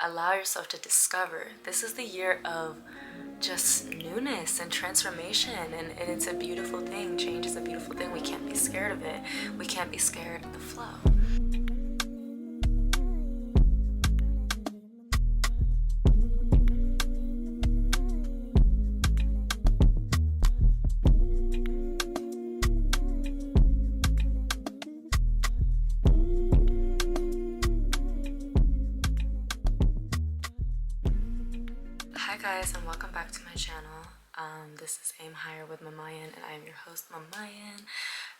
allow yourself to discover. This is the year of just newness and transformation, and it's a beautiful thing. Change is a beautiful thing. We can't be scared of it. We can't be scared of the flow. Hi guys, and welcome back to my channel. This is Aim Higher with Mamayan, and I am your host, Mamayan.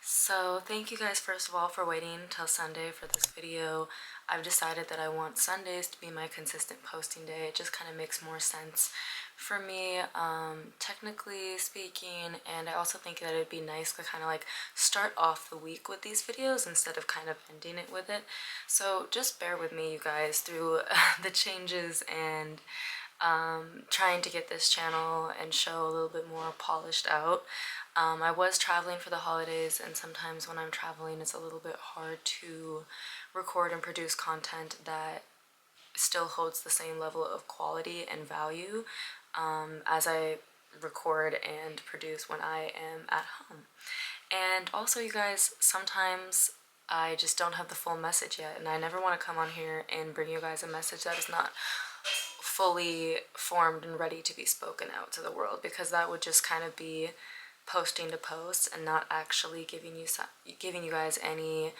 So thank you guys first of all for waiting till Sunday for this video. I've decided that I want Sundays to be my consistent posting day. It just kind of makes more sense for me, technically speaking, and I also think that it'd be nice to kind of like start off the week with these videos instead of kind of ending it with it. So just bear with me, you guys, through the changes and trying to get this channel and show a little bit more polished out. I was traveling for the holidays, and sometimes when I'm traveling it's a little bit hard to record and produce content that still holds the same level of quality and value as I record and produce when I am at home. And also, you guys, sometimes I just don't have the full message yet, and I never want to come on here and bring you guys a message that is not fully formed and ready to be spoken out to the world, because that would just kind of be posting to post and not actually giving you guys any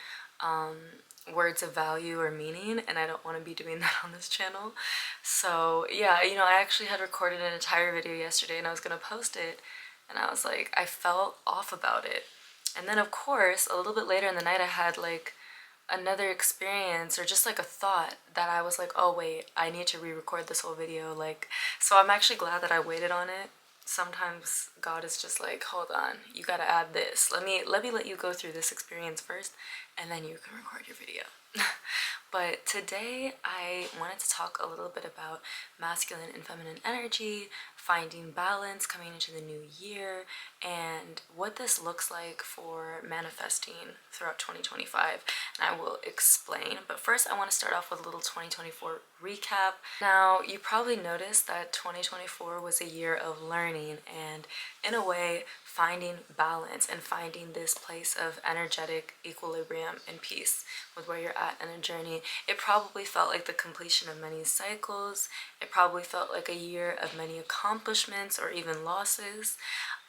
words of value or meaning, and I don't want to be doing that on this channel. So yeah, I actually had recorded an entire video yesterday and I was gonna post it, and I was like, I felt off about it. And then of course a little bit later in the night I had like another experience, or just like a thought that I was like, oh wait, I need to re-record this whole video. So I'm actually glad that I waited on it. Sometimes God is just like, hold on, you gotta add this. Let me let you go through this experience first, and then you can record your video. But today I wanted to talk a little bit about masculine and feminine energy, finding balance coming into the new year, and what this looks like for manifesting throughout 2025. And I will explain. But first I want to start off with a little 2024 recap. Now, you probably noticed that 2024 was a year of learning and, in a way, finding balance and finding this place of energetic equilibrium and peace with where you're at in a journey. It probably felt like the completion of many cycles. It probably felt like a year of many accomplishments or even losses.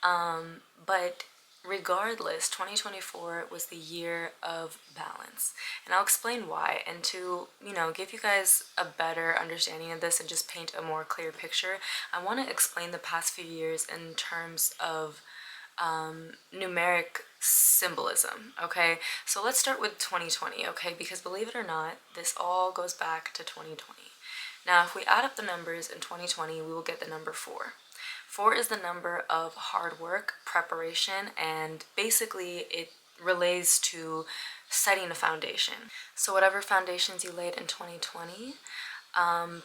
But regardless, 2024 was the year of balance. And I'll explain why. And to, give you guys a better understanding of this and just paint a more clear picture, I want to explain the past few years in terms of numeric symbolism. Okay, so let's start with 2020. Okay, because believe it or not, this all goes back to 2020. Now if we add up the numbers in 2020, we will get the number 4. 4 is the number of hard work, preparation, and basically it relates to setting a foundation. So whatever foundations you laid in 2020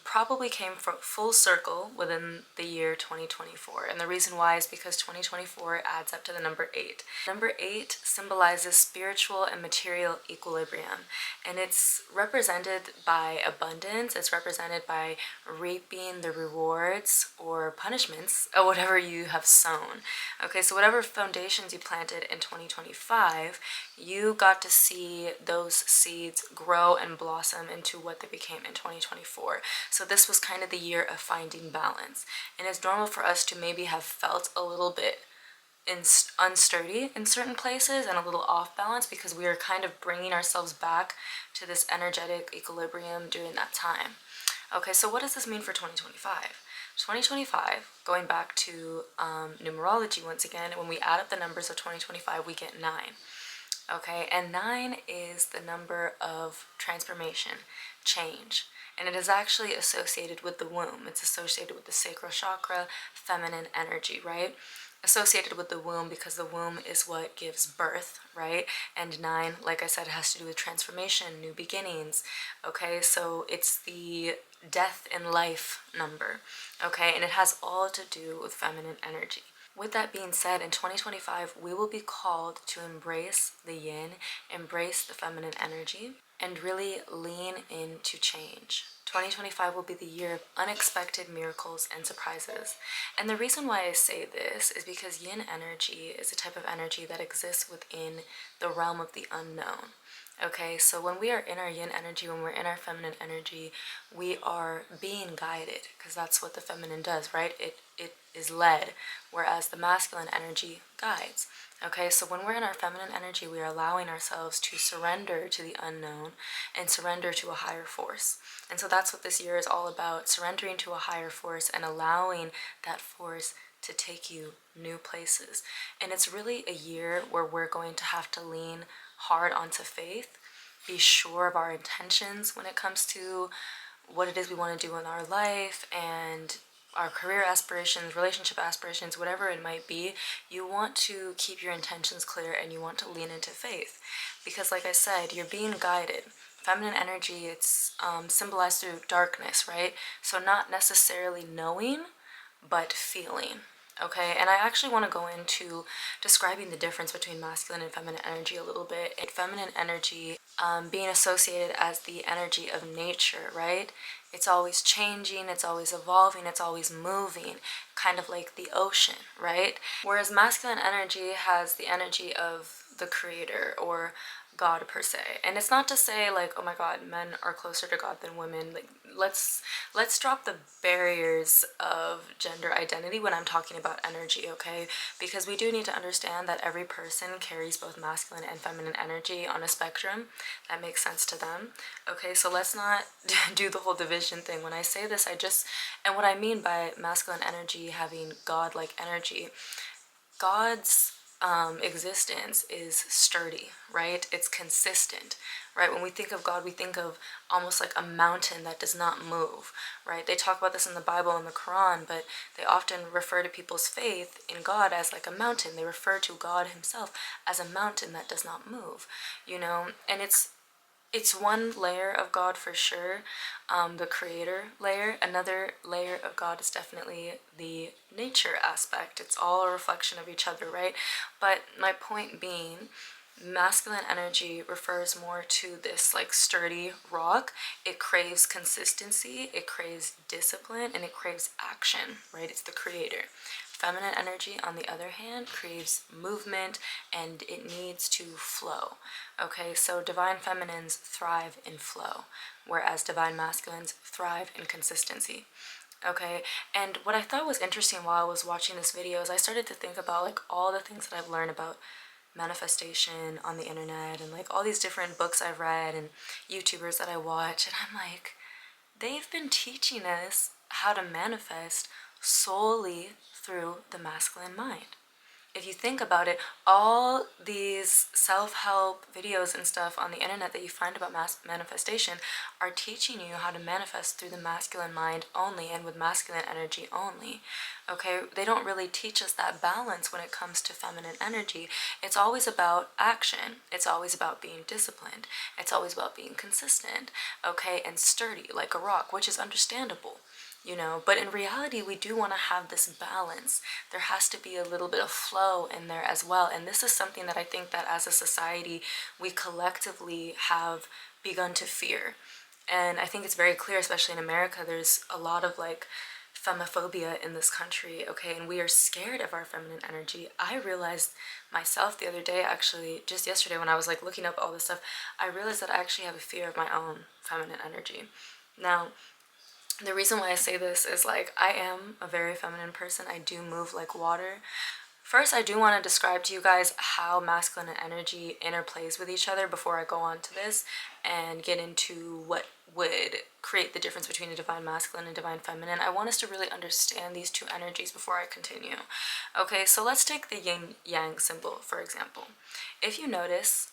probably came from full circle within the year 2024. And the reason why is because 2024 adds up to the number 8. Number 8 symbolizes spiritual and material equilibrium, and it's represented by abundance. It's represented by reaping the rewards or punishments of whatever you have sown. Okay, so whatever foundations you planted in 2025, you got to see those seeds grow and blossom into what they became in 2024. So this was kind of the year of finding balance. And it's normal for us to maybe have felt a little bit unsturdy in certain places and a little off balance, because we are kind of bringing ourselves back to this energetic equilibrium during that time. Okay, so what does this mean for 2025? 2025, going back to numerology once again, when we add up the numbers of 2025, we get 9. Okay, and 9 is the number of transformation, change, and it is actually associated with the womb. It's associated with the sacral chakra, feminine energy, right? Associated with the womb because the womb is what gives birth, right? And 9, like I said, has to do with transformation, new beginnings. Okay, so it's the death in life number, okay, and it has all to do with feminine energy. With that being said, in 2025, we will be called to embrace the yin, embrace the feminine energy. and really lean into change. 2025 will be the year of unexpected miracles and surprises. And the reason why I say this is because yin energy is a type of energy that exists within the realm of the unknown. Okay, so when we are in our yin energy, when we're in our feminine energy, we are being guided, because that's what the feminine does, right? It is led, whereas the masculine energy guides. Okay, so when we're in our feminine energy, we are allowing ourselves to surrender to the unknown and surrender to a higher force. And so that's what this year is all about, surrendering to a higher force and allowing that force to take you new places. And it's really a year where we're going to have to lean hard onto faith, be sure of our intentions when it comes to what it is we want to do in our life and our career aspirations, relationship aspirations, whatever it might be. You want to keep your intentions clear and you want to lean into faith, because like I said, you're being guided. Feminine energy, it's symbolized through darkness, right? So not necessarily knowing, but feeling. Okay, and I actually want to go into describing the difference between masculine and feminine energy a little bit. And feminine energy being associated as the energy of nature, right? It's always changing, it's always evolving, it's always moving, kind of like the ocean, right? Whereas masculine energy has the energy of the creator or God per se. And it's not to say like, oh my God, men are closer to God than women. Like let's drop the barriers of gender identity when I'm talking about energy, okay? Because we do need to understand that every person carries both masculine and feminine energy on a spectrum that makes sense to them. Okay, so let's not do the whole division thing. When I say this, and what I mean by masculine energy having God-like energy, God's existence is sturdy, right? It's consistent, right? When we think of God, we think of almost like a mountain that does not move, right? They talk about this in the Bible and the Quran, but they often refer to people's faith in God as like a mountain. They refer to God himself as a mountain that does not move, and it's one layer of God for sure, the creator layer. Another layer of God is definitely the nature aspect. It's all a reflection of each other, right? But my point being, masculine energy refers more to this like sturdy rock. It craves consistency, it craves discipline, and it craves action, right? It's the creator. Feminine energy, on the other hand, craves movement and it needs to flow. Okay, so divine feminines thrive in flow, whereas divine masculines thrive in consistency. Okay, and what I thought was interesting while I was watching this video is I started to think about like all the things that I've learned about manifestation on the internet and like all these different books I've read and YouTubers that I watch, and I'm like, they've been teaching us how to manifest solely through the masculine mind. If you think about it, all these self-help videos and stuff on the internet that you find about manifestation are teaching you how to manifest through the masculine mind only and with masculine energy only. Okay, they don't really teach us that balance when it comes to feminine energy. It's always about action. It's always about being disciplined. It's always about being consistent, okay, and sturdy like a rock, which is understandable. But in reality, we do want to have this balance. There has to be a little bit of flow in there as well. And this is something that I think that as a society, we collectively have begun to fear. And I think it's very clear, especially in America, there's a lot of like femophobia in this country, okay? And we are scared of our feminine energy. I realized myself the other day, actually, just yesterday when I was like looking up all this stuff, I realized that I actually have a fear of my own feminine energy. Now, the reason why I say this is like I am a very feminine person. I do move like water. First, I do want to describe to you guys how masculine and energy interplays with each other before I go on to this and get into what would create the difference between a divine masculine and divine feminine. I want us to really understand these two energies before I continue. Okay, so let's take the yin yang symbol, for example. If you notice,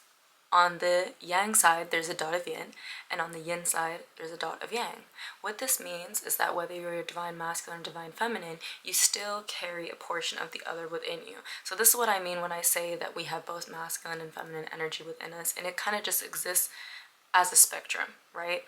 on the yang side, there's a dot of yin, and on the yin side, there's a dot of yang. What this means is that whether you're a divine masculine or divine feminine, you still carry a portion of the other within you. So this is what I mean when I say that we have both masculine and feminine energy within us, and it kind of just exists as a spectrum, right?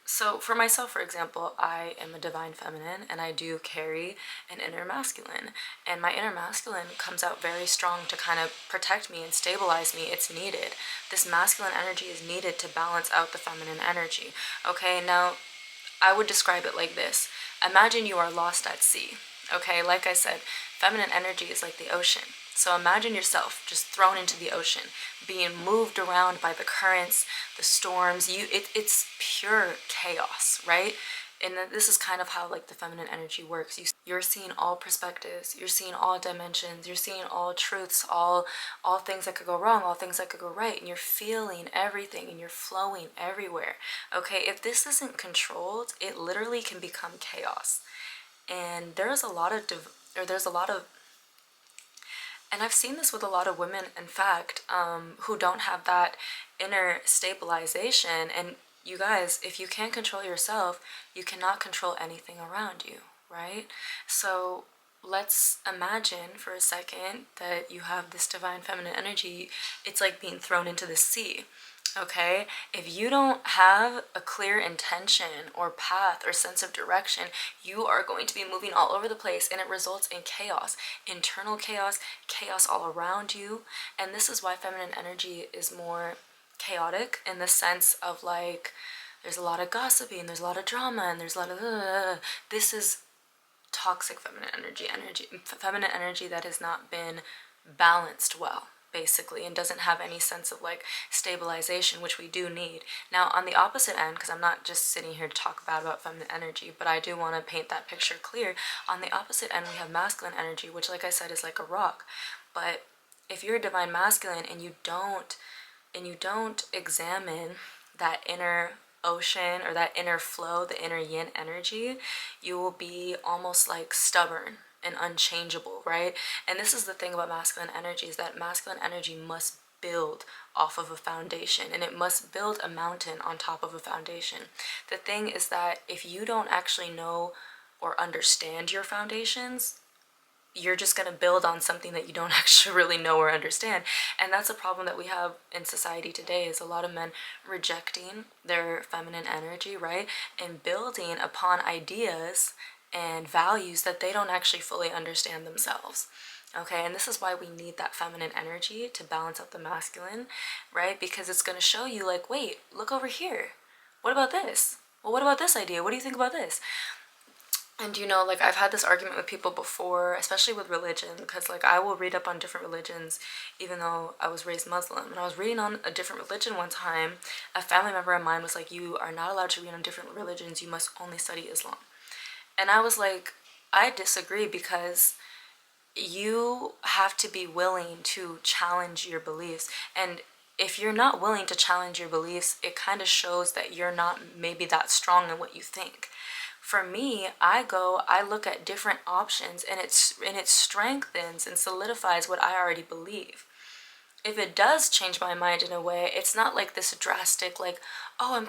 So for myself, for example, I am a divine feminine and I do carry an inner masculine. And my inner masculine comes out very strong to kind of protect me and stabilize me. It's needed. This masculine energy is needed to balance out the feminine energy. Okay, now I would describe it like this. Imagine you are lost at sea. Okay, like I said, feminine energy is like the ocean. So imagine yourself just thrown into the ocean, being moved around by the currents, the storms. It's pure chaos, right? And this is kind of how like the feminine energy works. You're seeing all perspectives, you're seeing all dimensions, you're seeing all truths, all things that could go wrong, all things that could go right, and you're feeling everything and you're flowing everywhere. Okay, if this isn't controlled, it literally can become chaos. And there's a lot of and I've seen this with a lot of women, in fact, who don't have that inner stabilization. And you guys, if you can't control yourself, you cannot control anything around you, right? So let's imagine for a second that you have this divine feminine energy. It's like being thrown into the sea. Okay, if you don't have a clear intention or path or sense of direction, you are going to be moving all over the place, and it results in chaos, internal chaos, chaos all around you. And this is why feminine energy is more chaotic, in the sense of like there's a lot of gossiping, there's a lot of drama, and there's a lot of this is toxic feminine energy that has not been balanced well, basically, and doesn't have any sense of like stabilization, which we do need. Now on the opposite end, because I'm not just sitting here to talk bad about feminine energy, but I do want to paint that picture clear. On the opposite end, we have masculine energy, which, like I said, is like a rock. But if you're a divine masculine and you don't examine that inner ocean or that inner flow, the inner yin energy, you will be almost like stubborn and unchangeable, right? And this is the thing about masculine energy, is that masculine energy must build off of a foundation, and it must build a mountain on top of a foundation. The thing is that if you don't actually know or understand your foundations, you're just going to build on something that you don't actually really know or understand. And that's a problem that we have in society today, is a lot of men rejecting their feminine energy, right? And building upon ideas and values that they don't actually fully understand themselves. Okay, and this is why we need that feminine energy to balance out the masculine, right? Because it's going to show you like, wait, look over here. What about this? Well, what about this idea? What do you think about this? And you know, like I've had this argument with people before, especially with religion, because like I will read up on different religions, even though I was raised Muslim. And I was reading on a different religion one time. A family member of mine was like, you are not allowed to read on different religions, you must only study Islam. And I was like, I disagree, because you have to be willing to challenge your beliefs. And if you're not willing to challenge your beliefs, it kind of shows that you're not maybe that strong in what you think. For me, I look at different options, and it strengthens and solidifies what I already believe. If it does change my mind in a way, it's not like this drastic, like, oh,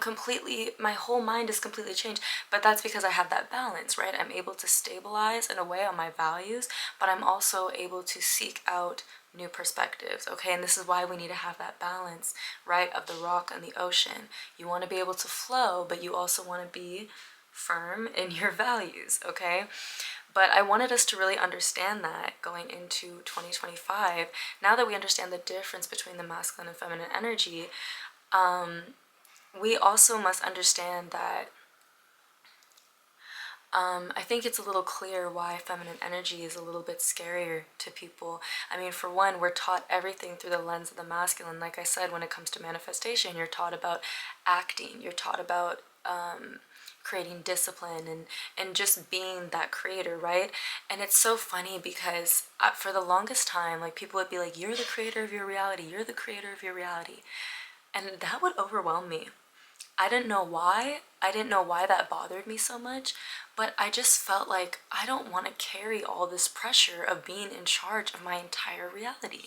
my whole mind is completely changed. But that's because I have that balance, right? I'm able to stabilize in a way on my values, but I'm also able to seek out new perspectives, okay? And this is why we need to have that balance, right, of the rock and the ocean. You want to be able to flow, but you also want to be firm in your values, okay? But I wanted us to really understand that going into 2025. Now that we understand the difference between the masculine and feminine energy, we also must understand that I think it's a little clear why feminine energy is a little bit scarier to people. I mean, for one, we're taught everything through the lens of the masculine. Like I said, when it comes to manifestation, you're taught about acting, you're taught about creating discipline and just being that creator, right? And it's so funny because for the longest time, like people would be like, you're the creator of your reality, you're the creator of your reality. And that would overwhelm me. I didn't know why, I didn't know why that bothered me so much, but I just felt like I don't want to carry all this pressure of being in charge of my entire reality.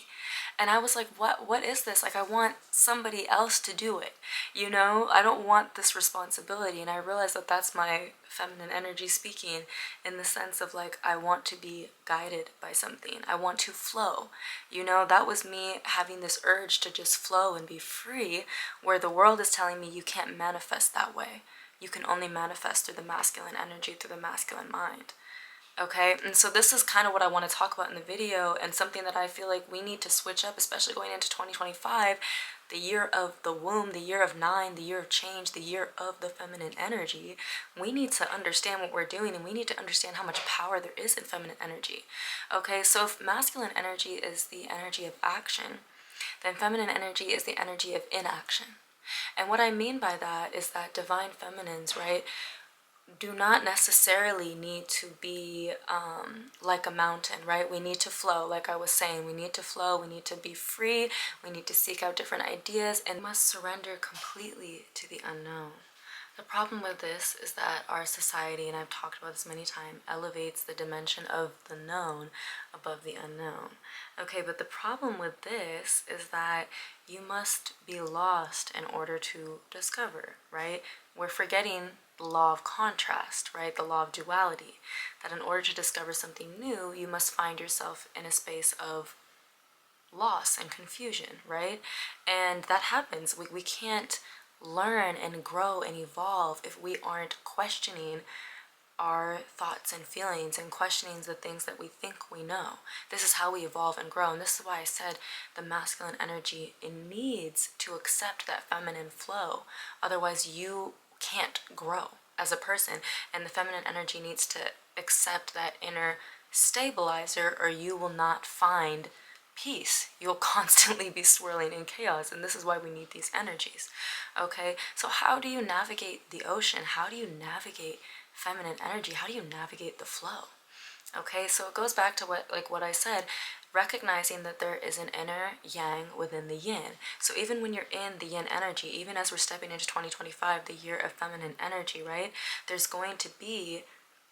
And I was like, what is this? Like, I want somebody else to do it. You know, I don't want this responsibility. And I realized that that's my feminine energy speaking, in the sense of like, I want to be guided by something. I want to flow. You know, that was me having this urge to just flow and be free, where the world is telling me you can't manifest that way. You can only manifest through the masculine energy, through the masculine mind. Okay, and so this is kind of what I want to talk about in the video, and something that I feel like we need to switch up, especially going into 2025, the year of the womb, the year of 9, the year of change, the year of the feminine energy. We need to understand what we're doing, and we need to understand how much power there is in feminine energy. Okay, so if masculine energy is the energy of action, then feminine energy is the energy of inaction. And what I mean by that is that divine feminines, right, do not necessarily need to be like a mountain, right? We need to flow, like I was saying. We need to flow, we need to be free, we need to seek out different ideas, and must surrender completely to the unknown. The problem with this is that our society, and I've talked about this many times, elevates the dimension of the known above the unknown. Okay, but the problem with this is that you must be lost in order to discover, right? We're forgetting the law of contrast, right? The law of duality. That in order to discover something new, you must find yourself in a space of loss and confusion, right? And that happens. We can't learn and grow and evolve if we aren't questioning our thoughts and feelings and questioning the things that we think we know. This is how we evolve and grow. And this is why I said the masculine energy, it needs to accept that feminine flow. Otherwise, you can't grow as a person. And the feminine energy needs to accept that inner stabilizer, or you will not find peace. You'll constantly be swirling in chaos, and this is why we need these energies. Okay, so how do you navigate the ocean? How do you navigate feminine energy? How do you navigate the flow? Okay, so it goes back to what I said, recognizing that there is an inner yang within the yin. So even when you're in the yin energy, even as we're stepping into 2025, the year of feminine energy, right, there's going to be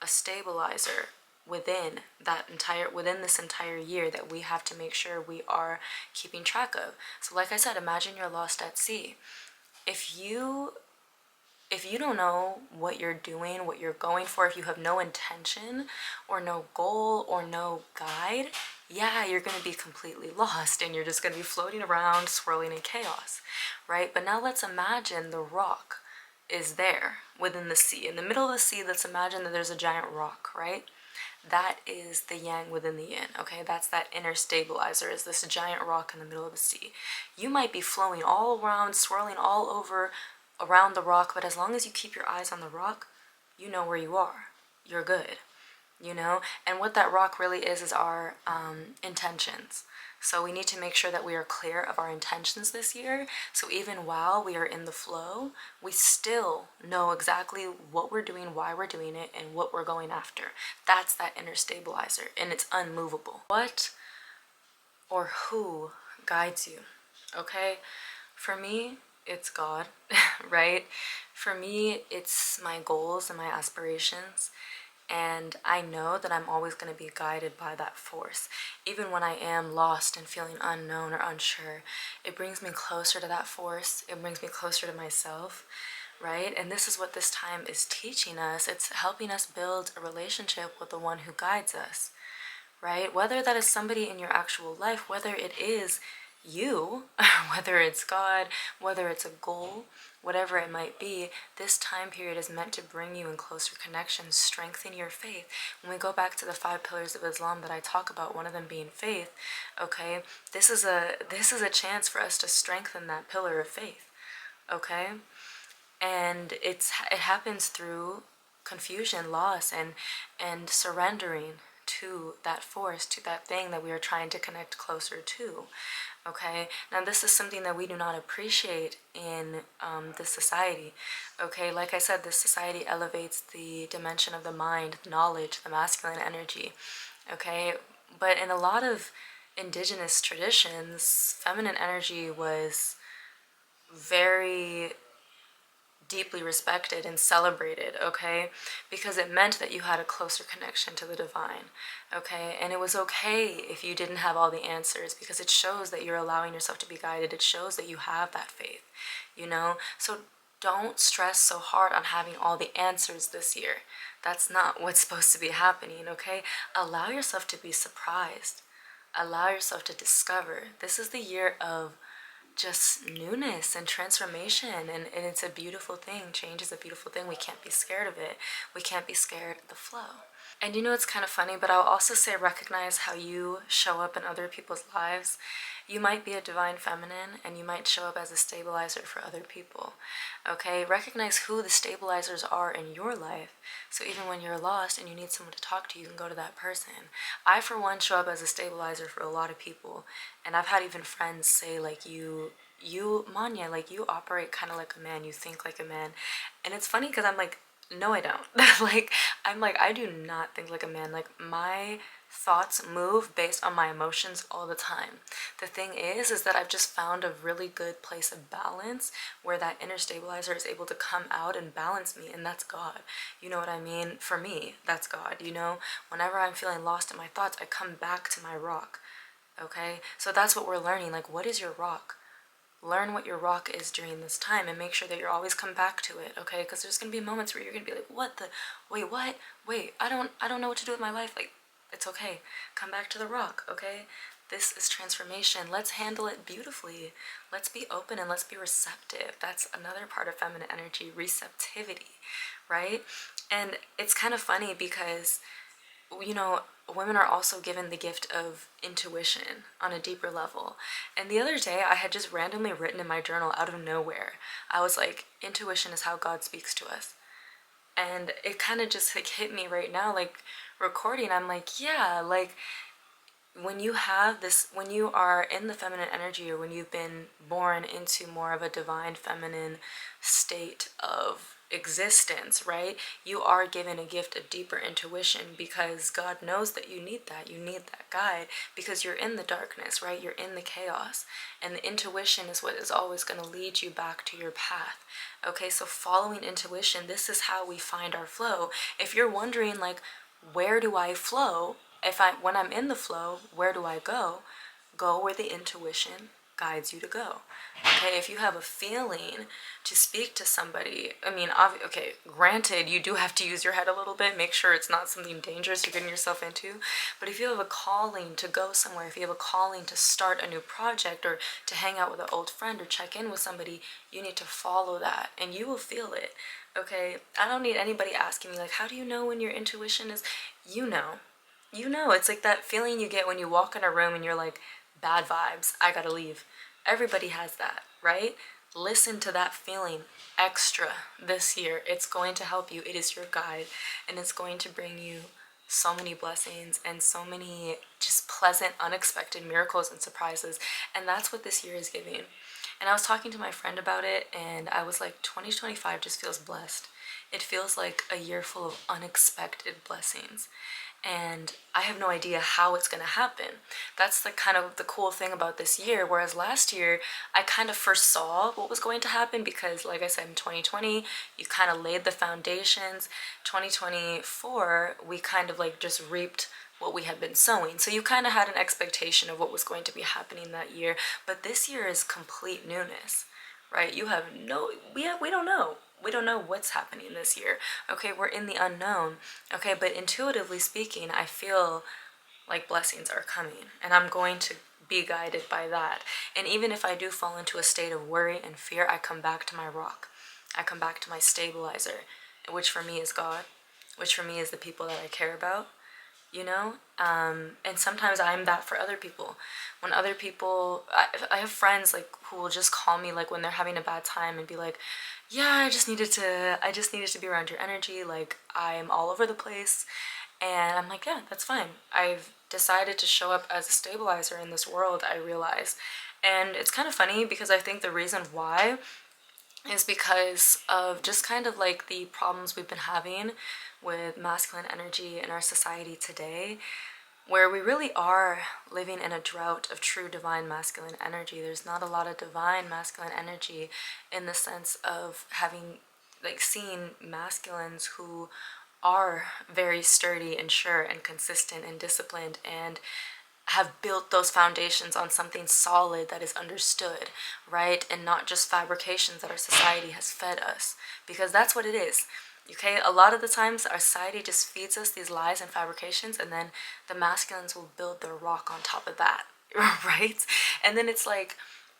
a stabilizer within this entire year that we have to make sure we are keeping track of. So like I said, imagine you're lost at sea. If you don't know what you're doing, what you're going for, if you have no intention or no goal or no guide, yeah, you're going to be completely lost, and you're just going to be floating around, swirling in chaos, right? But now let's imagine the rock is there within the sea. In the middle of the sea, let's imagine that there's a giant rock, right? That is the yang within the yin, okay? That's that inner stabilizer, is this giant rock in the middle of the sea. You might be flowing all around, swirling all over around the rock, but as long as you keep your eyes on the rock, you know where you are. You're good, you know? And what that rock really is our intentions. So we need to make sure that we are clear of our intentions this year. So even while we are in the flow, we still know exactly what we're doing, why we're doing it, and what we're going after. That's that inner stabilizer, and it's unmovable. What or who guides you? Okay? For me, it's God, right? For me, it's my goals and my aspirations. And I know that I'm always going to be guided by that force. Even when I am lost and feeling unknown or unsure, it brings me closer to that force. It brings me closer to myself, right? And this is what this time is teaching us. It's helping us build a relationship with the one who guides us, right? Whether that is somebody in your actual life, whether it is you, whether it's God, whether it's a goal, whatever it might be, this time period is meant to bring you in closer connection, strengthen your faith. When we go back to the 5 pillars of Islam that I talk about, one of them being faith, okay, this is a chance for us to strengthen that pillar of faith, okay? And it happens through confusion, loss, and surrendering to that force, to that thing that we are trying to connect closer to. Okay, now this is something that we do not appreciate in this society. Okay, like I said, this society elevates the dimension of the mind, knowledge, the masculine energy. Okay, but in a lot of indigenous traditions, feminine energy was very deeply respected and celebrated, okay? Because it meant that you had a closer connection to the divine, okay? And it was okay if you didn't have all the answers, because it shows that you're allowing yourself to be guided. It shows that you have that faith, you know? So don't stress so hard on having all the answers this year. That's not what's supposed to be happening, okay? Allow yourself to be surprised. Allow yourself to discover. This is the year of just newness and transformation, and it's a beautiful thing. Change is a beautiful thing. We can't be scared of it. We can't be scared of the flow. And you know, it's kind of funny, but I'll also say recognize how you show up in other people's lives. You might be a divine feminine and you might show up as a stabilizer for other people. Okay, recognize who the stabilizers are in your life. So even when you're lost and you need someone to talk to, you can go to that person. I, for one, show up as a stabilizer for a lot of people. And I've had even friends say, like, you Manya, like, you operate kind of like a man, you think like a man. And it's funny because I'm like, no, I don't. Like, I'm like, I do not think like a man. Like, my thoughts move based on my emotions all the time. The thing is that I've just found a really good place of balance where that inner stabilizer is able to come out and balance me, and that's God. You know what I mean? For me, that's God, you know? Whenever I'm feeling lost in my thoughts, I come back to my rock, okay? So that's what we're learning. Like, what is your rock? Learn what your rock is during this time and make sure that you're always come back to it, okay? Because there's gonna be moments where you're gonna be like, wait, I don't know what to do with my life. Like, it's okay. Come back to the rock, okay? This is transformation. Let's handle it beautifully. Let's be open and let's be receptive. That's another part of feminine energy, receptivity, right? And it's kind of funny because, you know, women are also given the gift of intuition on a deeper level. And the other day I had just randomly written in my journal out of nowhere, I was like, intuition is how God speaks to us. And it kind of just like hit me right now, like recording. I'm like, yeah, like when you have this, when you are in the feminine energy, or when you've been born into more of a divine feminine state of existence, right? You are given a gift of deeper intuition because God knows that you need that. You need that guide because you're in the darkness, right? You're in the chaos. And the intuition is what is always going to lead you back to your path. Okay, so following intuition, this is how we find our flow. If you're wondering, like, where do I flow? When I'm in the flow, where do I go? Go where the intuition guides you to go. Okay, if you have a feeling to speak to somebody, I mean, okay, granted, you do have to use your head a little bit, make sure it's not something dangerous you're getting yourself into. But if you have a calling to go somewhere, if you have a calling to start a new project or to hang out with an old friend or check in with somebody, you need to follow that and you will feel it. Okay, I don't need anybody asking me, like, how do you know when your intuition is? You know. You know, it's like that feeling you get when you walk in a room and you're like, bad vibes, I gotta leave. Everybody has that, right? Listen to that feeling extra this year. It's going to help you. It is your guide, and it's going to bring you so many blessings and so many just pleasant, unexpected miracles and surprises. And that's what this year is giving. And I was talking to my friend about it, and I was like, 2025 just feels blessed. It feels like a year full of unexpected blessings. And I have no idea how it's going to happen. That's the kind of the cool thing about this year. Whereas last year, I kind of foresaw what was going to happen because, like I said, in 2020, you kind of laid the foundations. 2024, we kind of like just reaped what we had been sowing. So you kind of had an expectation of what was going to be happening that year. But this year is complete newness, right? You have no, we don't know. We don't know what's happening this year. Okay, we're in the unknown. Okay, but intuitively speaking, I feel like blessings are coming and I'm going to be guided by that. And even if I do fall into a state of worry and fear, I come back to my rock. I come back to my stabilizer, which for me is God, which for me is the people that I care about, you know? And sometimes I'm that for other people. When other people, I have friends like who will just call me like when they're having a bad time and be like, yeah, I just needed to be around your energy. Like, I'm all over the place. And I'm like, yeah, that's fine. I've decided to show up as a stabilizer in this world, I realize. And it's kind of funny because I think the reason why is because of just kind of like the problems we've been having with masculine energy in our society today, where we really are living in a drought of true divine masculine energy. There's not a lot of divine masculine energy in the sense of having like seeing masculines who are very sturdy and sure and consistent and disciplined and have built those foundations on something solid that is understood, right? And not just fabrications that our society has fed us, because that's what it is. Okay, a lot of the times our society just feeds us these lies and fabrications, and then the masculines will build their rock on top of that, right? And then it's like,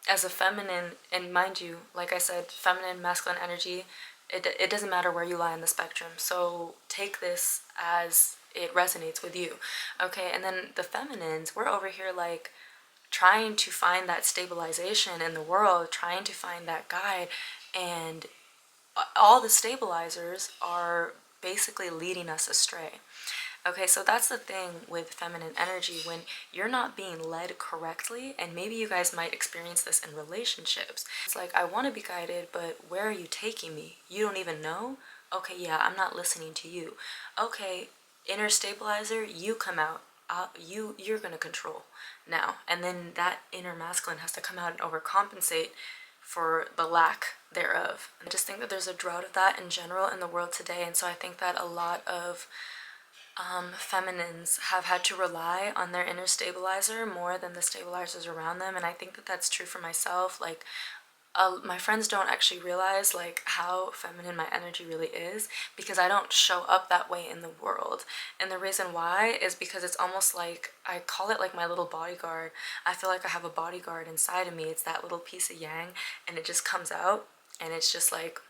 as a feminine, and mind you, like I said, feminine, masculine energy, it doesn't matter where you lie on the spectrum. So take this as it resonates with you. Okay, and then the feminines, we're over here like trying to find that stabilization in the world, trying to find that guide, and all the stabilizers are basically leading us astray. Okay, so that's the thing with feminine energy, when you're not being led correctly, and maybe you guys might experience this in relationships. It's like, I want to be guided, but where are you taking me? You don't even know? Okay, yeah, I'm not listening to you. Okay, inner stabilizer, you come out. You're gonna control now, and then that inner masculine has to come out and overcompensate for the lack thereof. I just think that there's a drought of that in general in the world today, and so I think that a lot of feminines have had to rely on their inner stabilizer more than the stabilizers around them. And I think that that's true for myself. Like, my friends don't actually realize like how feminine my energy really is, because I don't show up that way in the world. And the reason why is because it's almost like, I call it like my little bodyguard. I feel like I have a bodyguard inside of me. It's that little piece of yang, and it just comes out, and it's just like,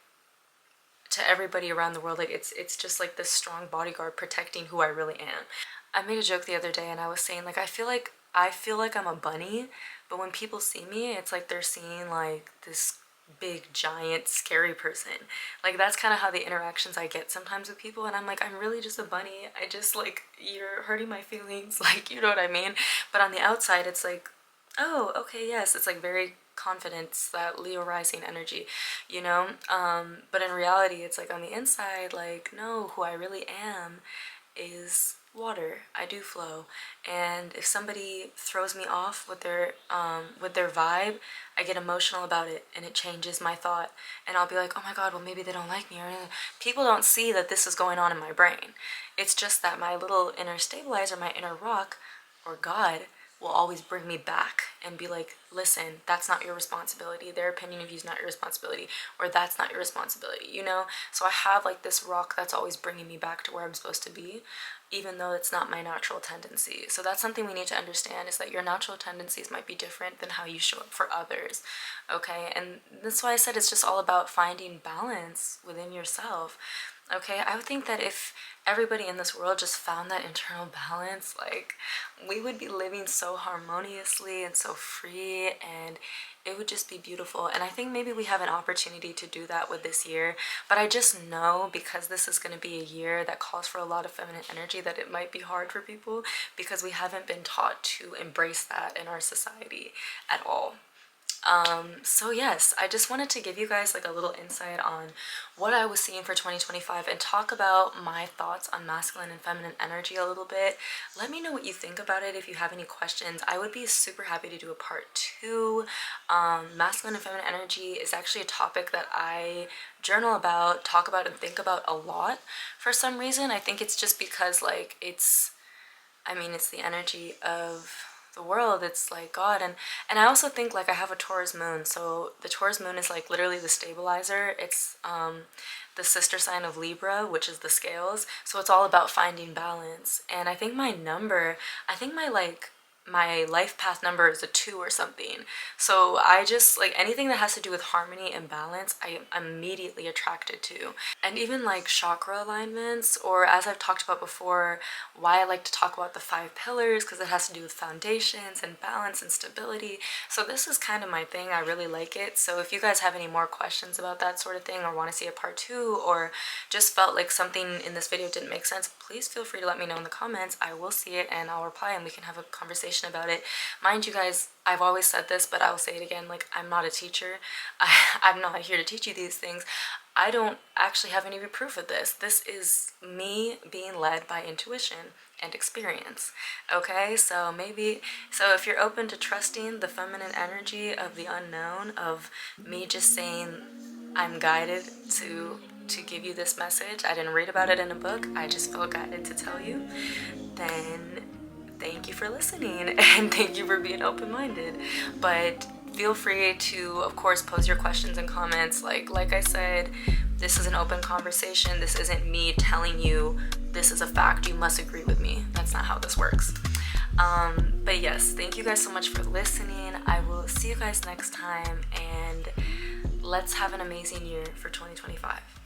to everybody around the world, like it's just like this strong bodyguard protecting who I really am. I made a joke the other day, and I was saying like, I feel like I'm a bunny, but when people see me, it's like they're seeing like this big giant scary person. Like, that's kind of how the interactions I get sometimes with people, and I'm like, I'm really just a bunny. I just like, you're hurting my feelings, like, you know what I mean? But on the outside, it's like, oh, okay, yes, it's like very confidence, that Leo rising energy, you know? But in reality, it's like on the inside, like, no, who I really am is water. I do flow. And if somebody throws me off with their vibe, I get emotional about it, and it changes my thought, and I'll be like, oh my god, well, maybe they don't like me, or people don't see that this is going on in my brain. It's just that my little inner stabilizer, my inner rock, or God, will always bring me back and be like, listen, that's not your responsibility. Their opinion of you is not your responsibility, or that's not your responsibility, you know? So I have like this rock that's always bringing me back to where I'm supposed to be, even though it's not my natural tendency. So that's something we need to understand, is that your natural tendencies might be different than how you show up for others, okay? And that's why I said it's just all about finding balance within yourself. Okay, I would think that if everybody in this world just found that internal balance, like, we would be living so harmoniously and so free, and it would just be beautiful. And I think maybe we have an opportunity to do that with this year, but I just know, because this is going to be a year that calls for a lot of feminine energy, that it might be hard for people, because we haven't been taught to embrace that in our society at all. So yes, I just wanted to give you guys like a little insight on what I was seeing for 2025, and talk about my thoughts on masculine and feminine energy a little bit. Let me know what you think about it. If you have any questions, I would be super happy to do a part two. Masculine and feminine energy is actually a topic that I journal about, talk about, and think about a lot for some reason. I think it's just because like it's the energy of the world. It's like God. And I also think like I have a Taurus moon. So the Taurus moon is like literally the stabilizer. It's the sister sign of Libra, which is the scales. So it's all about finding balance. And I think my life path number is a 2 or something. So I just like anything that has to do with harmony and balance, I am immediately attracted to. And even like chakra alignments, or as I've talked about before, why I like to talk about the 5 pillars, because it has to do with foundations and balance and stability. So this is kind of my thing. I really like it. So if you guys have any more questions about that sort of thing, or want to see a part 2, or just felt like something in this video didn't make sense, please feel free to let me know in the comments. I will see it and I'll reply, and we can have a conversation about it. Mind you guys, I've always said this, but I'll say it again, like, I'm not a teacher. I'm not here to teach you these things. I don't actually have any proof of this. This is me being led by intuition and experience. Okay, so if you're open to trusting the feminine energy of the unknown, of me just saying I'm guided to to give you this message, I didn't read about it in a book, I just felt guided to tell you, then thank you for listening and thank you for being open-minded. But feel free to, of course, post your questions and comments. Like I said, this is an open conversation. This isn't me telling you this is a fact, you must agree with me. That's not how this works. But yes, thank you guys so much for listening. I will see you guys next time, and let's have an amazing year for 2025.